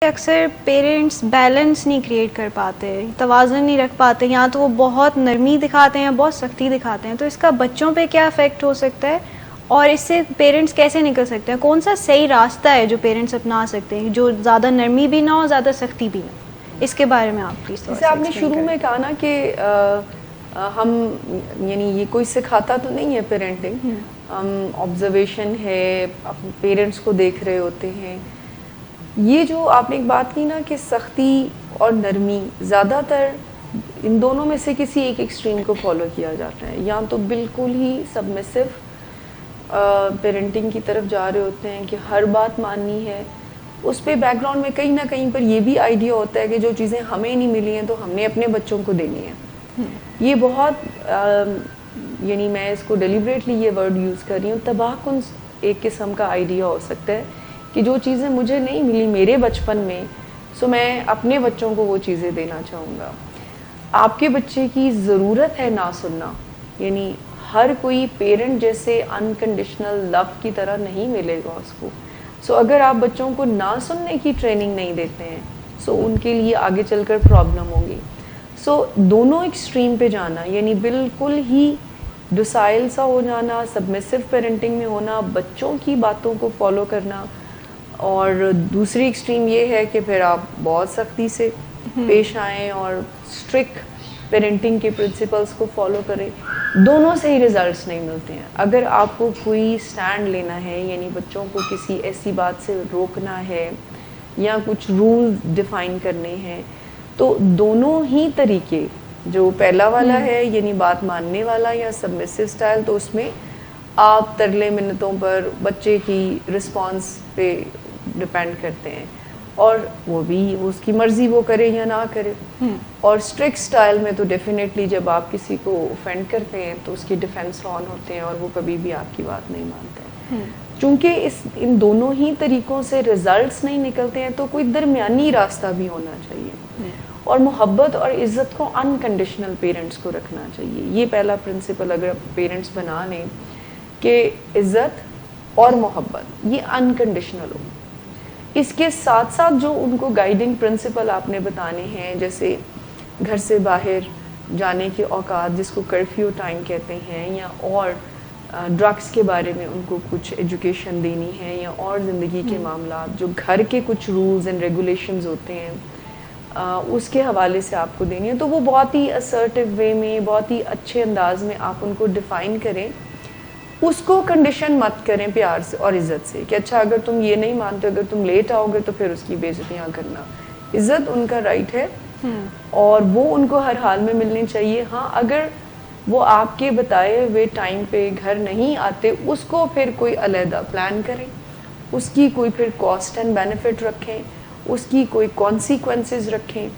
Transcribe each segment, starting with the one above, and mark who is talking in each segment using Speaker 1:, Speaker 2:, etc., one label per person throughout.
Speaker 1: اکثر parents balance نہیں create کر پاتے، توازن نہیں رکھ پاتے، یا تو وہ بہت نرمی دکھاتے ہیں، بہت سختی دکھاتے ہیں، تو اس کا بچوں پہ کیا افیکٹ ہو سکتا ہے اور اس سے پیرنٹس کیسے نکل سکتے ہیں؟ کون سا صحیح راستہ ہے جو پیرنٹس اپنا سکتے ہیں جو زیادہ نرمی بھی نہ ہو، زیادہ سختی بھی نہ؟ اس کے بارے میں آپ پلیز
Speaker 2: جیسے آپ نے شروع میں کہا نا کہ ہم یعنی یہ کوئی سکھاتا تو نہیں ہے پیرنٹنگ، ہم آبزرویشن ہے، اپنے پیرنٹس کو دیکھ رہے ہوتے ہیں. یہ جو آپ نے ایک بات کی نا کہ سختی اور نرمی، زیادہ تر ان دونوں میں سے کسی ایک ایکسٹریم کو فالو کیا جاتا ہے. یا تو بالکل ہی سبمسو پیرنٹنگ کی طرف جا رہے ہوتے ہیں کہ ہر بات ماننی ہے. اس پہ بیک گراؤنڈ میں کہیں نہ کہیں پر یہ بھی آئیڈیا ہوتا ہے کہ جو چیزیں ہمیں نہیں ملی ہیں تو ہم نے اپنے بچوں کو دینی ہے. یہ بہت یعنی میں اس کو ڈیلیبریٹلی یہ ورڈ یوز کر رہی ہوں، تباہ کن ایک قسم کا آئیڈیا ہو سکتا ہے کہ جو چیزیں مجھے نہیں ملی میرے بچپن میں، سو میں اپنے بچوں کو وہ چیزیں دینا چاہوں گا. آپ کے بچے کی ضرورت ہے نہ سننا، یعنی ہر کوئی پیرنٹ جیسے انکنڈیشنل لو کی طرح نہیں ملے گا اس کو. سو اگر آپ بچوں کو نہ سننے کی ٹریننگ نہیں دیتے ہیں سو ان کے لیے آگے چل کر پرابلم ہوگی. سو دونوں ایکسٹریم پہ جانا، یعنی بالکل ہی ڈوسائل سا ہو جانا، سبمسو پیرنٹنگ میں ہونا، بچوں کی باتوں کو فالو کرنا، اور دوسری ایکسٹریم یہ ہے کہ پھر آپ بہت سختی سے پیش آئیں اور اسٹرکٹ پیرنٹنگ کے پرنسپلس کو فالو کریں. دونوں سے ہی ریزلٹس نہیں ملتے ہیں. اگر آپ کو کوئی سٹینڈ لینا ہے، یعنی بچوں کو کسی ایسی بات سے روکنا ہے یا کچھ رول ڈیفائن کرنے ہیں، تو دونوں ہی طریقے، جو پہلا والا ہے یعنی بات ماننے والا یا سبمسو سٹائل، تو اس میں آپ ترلے منتوں پر بچے کی رسپانس پہ ڈپینڈ کرتے ہیں، اور وہ بھی اس کی مرضی وہ کرے یا نہ کرے. اور اسٹرکٹ سٹائل میں تو ڈیفینیٹلی جب آپ کسی کو اوفینڈ کرتے ہیں تو اس کی ڈیفینس آن ہوتے ہیں اور وہ کبھی بھی آپ کی بات نہیں مانتے. چونکہ ان دونوں ہی طریقوں سے ریزلٹس نہیں نکلتے ہیں تو کوئی درمیانی راستہ بھی ہونا چاہیے، اور محبت اور عزت کو انکنڈیشنل پیرنٹس کو رکھنا چاہیے. یہ پہلا پرنسپل اگر پیرنٹس بنا لیں کہ عزت اور محبت یہ انکنڈیشنل ہو. اس کے ساتھ ساتھ جو ان کو گائیڈنگ پرنسپل آپ نے بتانے ہیں، جیسے گھر سے باہر جانے کے اوقات جس کو کرفیو ٹائم کہتے ہیں، یا اور ڈرگس کے بارے میں ان کو کچھ ایجوکیشن دینی ہے، یا اور زندگی کے معاملات جو گھر کے کچھ رولز اینڈ ریگولیشنز ہوتے ہیں اس کے حوالے سے آپ کو دینی ہے، تو وہ بہت ہی اسرٹیو وے میں، بہت ہی اچھے انداز میں آپ ان کو ڈیفائن کریں. اس کو کنڈیشن مت کریں پیار سے اور عزت سے کہ اچھا اگر تم یہ نہیں مانتے، اگر تم لیٹ آؤ گے تو پھر اس کی بے عزتیاں کرنا. عزت ان کا رائٹ ہے اور وہ ان کو ہر حال میں ملنی چاہیے. ہاں اگر وہ آپ کے بتائے ہوئے ٹائم پہ گھر نہیں آتے، اس کو پھر کوئی علیحدہ پلان کریں، اس کی کوئی پھر کاسٹ اینڈ بینیفٹ رکھیں، اس کی کوئی کانسیکوینسز رکھیں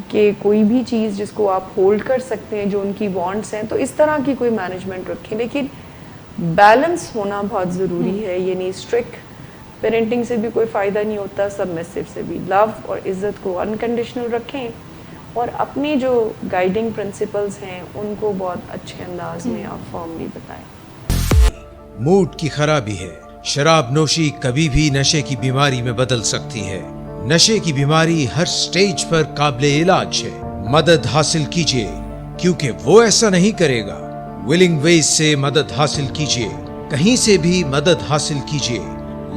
Speaker 2: کہ کوئی بھی چیز جس کو آپ ہولڈ کر سکتے ہیں جو ان کی وانٹس ہیں، تو اس طرح کی کوئی مینجمنٹ رکھیں. لیکن بیلنس ہونا بہت ضروری ہے، یعنی اسٹرکٹ پیرنٹنگ سے بھی کوئی فائدہ نہیں ہوتا، سبمسو سے بھی. لو اور عزت کو انکنڈیشنل رکھیں اور اپنے جو گائیڈنگ پرنسپلز ہیں ان کو بہت اچھے انداز میں آپ فارملی بتائیں.
Speaker 3: موڈ کی خرابی ہے، شراب نوشی کبھی بھی نشے کی بیماری میں بدل سکتی ہے. نشے کی بیماری ہر سٹیج پر قابل علاج ہے. مدد حاصل کیجیے کیونکہ وہ ایسا نہیں کرے گا. ولنگ ویز سے مدد حاصل کیجیے، کہیں سے بھی مدد حاصل کیجیے،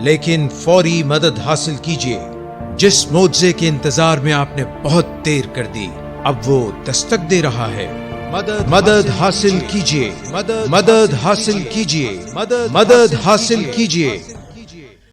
Speaker 3: لیکن فوری مدد حاصل کیجیے. جس معجزے کے انتظار میں آپ نے بہت دیر کر دی اب وہ دستک دے رہا ہے. مدد حاصل کیجیے، مدد حاصل کیجیے، مدد حاصل کیجیے.